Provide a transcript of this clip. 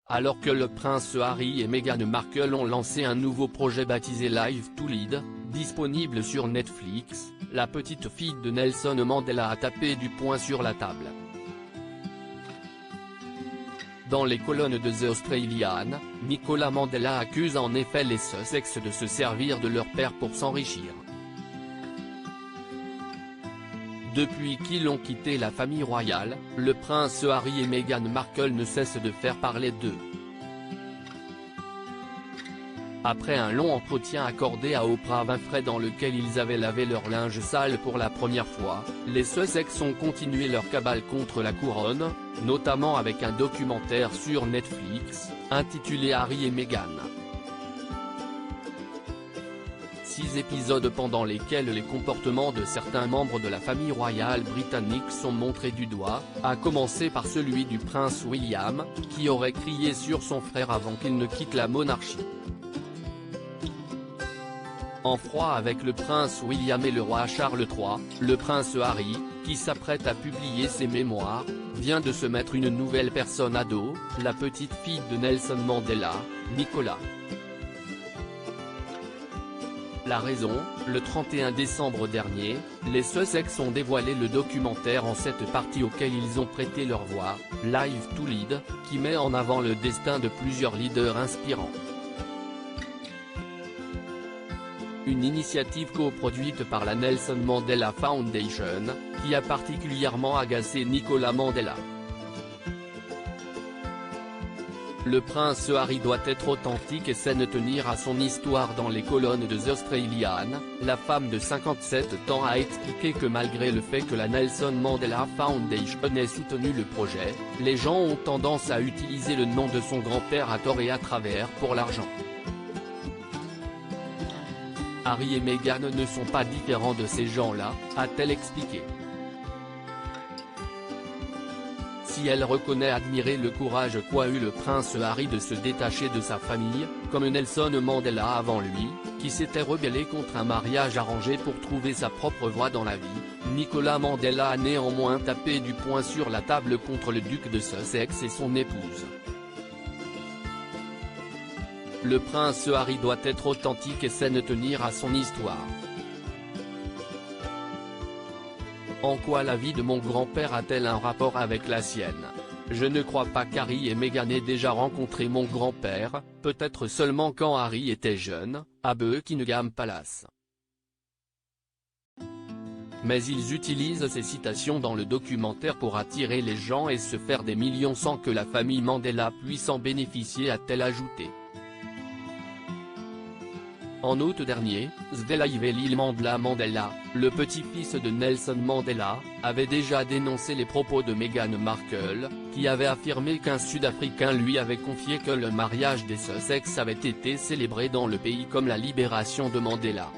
Alors que le prince Harry et Meghan Markle ont lancé un nouveau projet baptisé Live to Lead, disponible sur Netflix, la petite fille de Nelson Mandela a tapé du poing sur la table. Dans les colonnes de The Australian, Nicolas Mandela accuse en effet les Sussex de se servir de leur père pour s'enrichir. Depuis qu'ils ont quitté la famille royale, le prince Harry et Meghan Markle ne cessent de faire parler d'eux. Après un long entretien accordé à Oprah Winfrey dans lequel ils avaient lavé leur linge sale pour la première fois, les Sussex ont continué leur cabale contre la couronne, notamment avec un documentaire sur Netflix, intitulé Harry et Meghan. 6 épisodes pendant lesquels les comportements de certains membres de la famille royale britannique sont montrés du doigt, à commencer par celui du prince William, qui aurait crié sur son frère avant qu'il ne quitte la monarchie. En froid avec le prince William et le roi Charles III, le prince Harry, qui s'apprête à publier ses mémoires, vient de se mettre une nouvelle personne à dos, la petite fille de Nelson Mandela, Nicola. La raison, le 31 décembre dernier, les Sussex ont dévoilé le documentaire en 7 parties auquel ils ont prêté leur voix, Live to Lead, qui met en avant le destin de plusieurs leaders inspirants. Une initiative coproduite par la Nelson Mandela Foundation, qui a particulièrement agacé Nicolas Mandela. Le prince Harry doit être authentique et saine, tenir à son histoire. Dans les colonnes de The Australian, la femme de 57 ans a expliqué que malgré le fait que la Nelson Mandela Foundation ait soutenu le projet, les gens ont tendance à utiliser le nom de son grand-père à tort et à travers pour l'argent. Harry et Meghan ne sont pas différents de ces gens-là, a-t-elle expliqué. Si elle reconnaît admirer le courage qu'a eu le prince Harry de se détacher de sa famille, comme Nelson Mandela avant lui, qui s'était rebellé contre un mariage arrangé pour trouver sa propre voie dans la vie, Nicolas Mandela a néanmoins tapé du poing sur la table contre le duc de Sussex et son épouse. Le prince Harry doit être authentique et saine, tenir à son histoire. En quoi la vie de mon grand-père a-t-elle un rapport avec la sienne? Je ne crois pas qu'Harry et Meghan aient déjà rencontré mon grand-père, peut-être seulement quand Harry était jeune, à Buckingham Palace. Mais ils utilisent ces citations dans le documentaire pour attirer les gens et se faire des millions sans que la famille Mandela puisse en bénéficier, a-t-elle ajouté. En août dernier, Zweli Mandela, le petit-fils de Nelson Mandela, avait déjà dénoncé les propos de Meghan Markle, qui avait affirmé qu'un Sud-Africain lui avait confié que le mariage des Sussex avait été célébré dans le pays comme la libération de Mandela.